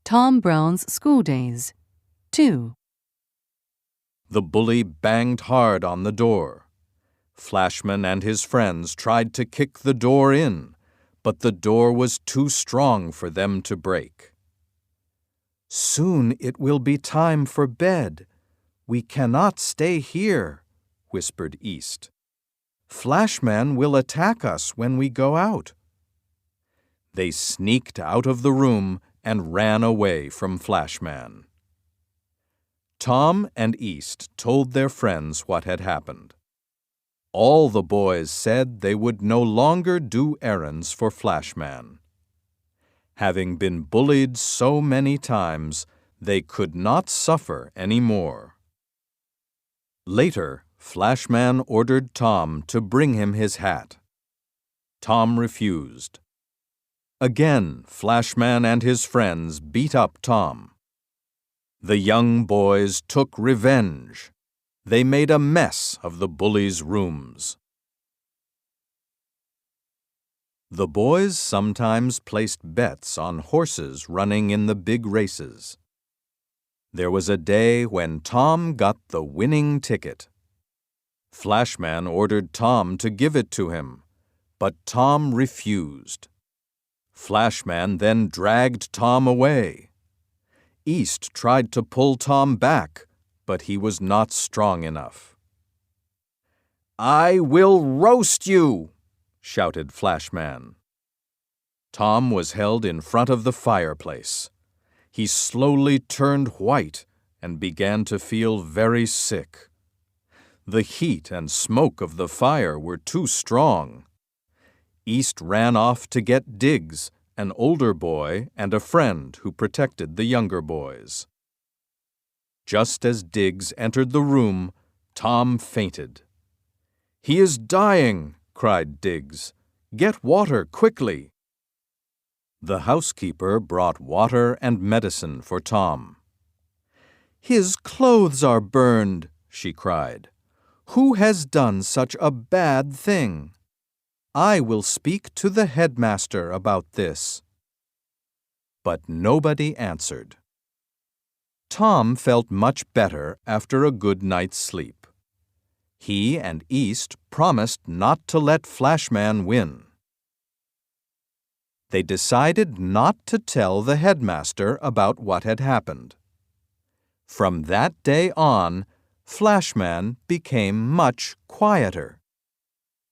Tom Brown's Schooldays. 2. The bully banged hard on the door. Flashman and his friends tried to kick the door in, but the door was too strong for them to break. "Soon it will be time for bed. We cannot stay here," whispered East. "Flashman will attack us when we go out." They sneaked out of the room and ran away from Flashman. Tom and East told their friends what had happened. All the boys said they would no longer do errands for Flashman. Having been bullied so many times, they could not suffer any more. Later, Flashman ordered Tom to bring him his hat. Tom refused. Again, Flashman and his friends beat up Tom. The young boys took revenge. They made a mess of the bullies' rooms. The boys sometimes placed bets on horses running in the big races. There was a day when Tom got the winning ticket. Flashman ordered Tom to give it to him, but Tom refused. Flashman then dragged Tom away. East tried to pull Tom back, but he was not strong enough. "I will roast you!" shouted Flashman. Tom was held in front of the fireplace. He slowly turned white and began to feel very sick. The heat and smoke of the fire were too strong. East ran off to get Diggs, an older boy and a friend who protected the younger boys. Just as Diggs entered the room, Tom fainted. "He is dying!" cried Diggs. "Get water quickly!" The housekeeper brought water and medicine for Tom. "His clothes are burned," she cried. "Who has done such a bad thing? I will speak to the headmaster about this." But nobody answered. Tom felt much better after a good night's sleep. He and East promised not to let Flashman win. They decided not to tell the headmaster about what had happened. From that day on, Flashman became much quieter.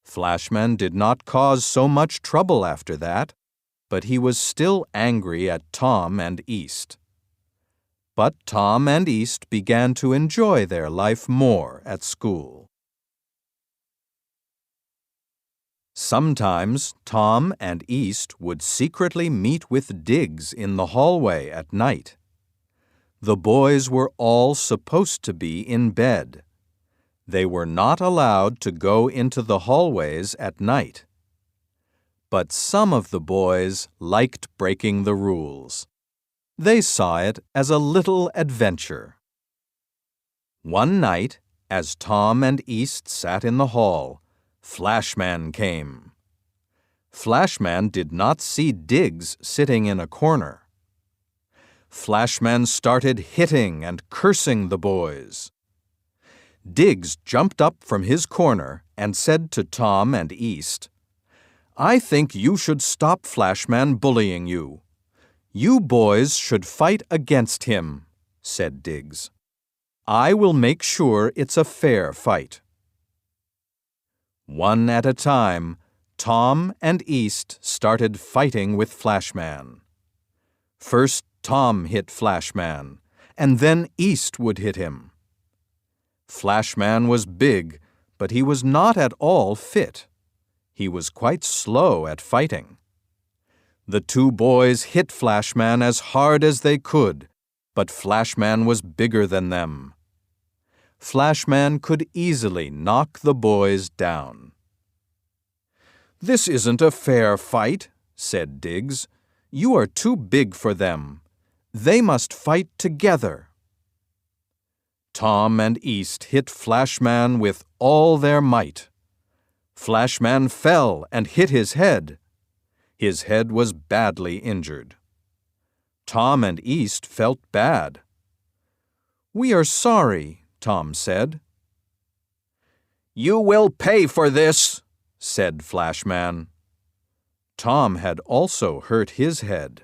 Flashman did not cause so much trouble after that, but he was still angry at Tom and East. But Tom and East began to enjoy their life more at school. Sometimes Tom and East would secretly meet with Diggs in the hallway at night. The boys were all supposed to be in bed. They were not allowed to go into the hallways at night. But some of the boys liked breaking the rules. They saw it as a little adventure. One night, as Tom and East sat in the hall, Flashman came. Flashman did not see Diggs sitting in a corner. Flashman started hitting and cursing the boys. Diggs jumped up from his corner and said to Tom and East, "I think you should stop Flashman bullying you. You boys should fight against him," said Diggs. "I will make sure it's a fair fight." One at a time, Tom and East started fighting with Flashman. First Tom hit Flashman, and then East would hit him. Flashman was big, but he was not at all fit. He was quite slow at fighting. The two boys hit Flashman as hard as they could, but Flashman was bigger than them. Flashman could easily knock the boys down. "This isn't a fair fight," said Diggs. "You are too big for them. They must fight together." Tom and East hit Flashman with all their might. Flashman fell and hit his head. His head was badly injured. Tom and East felt bad. "We are sorry," Tom said. "You will pay for this," said Flashman. Tom had also hurt his head.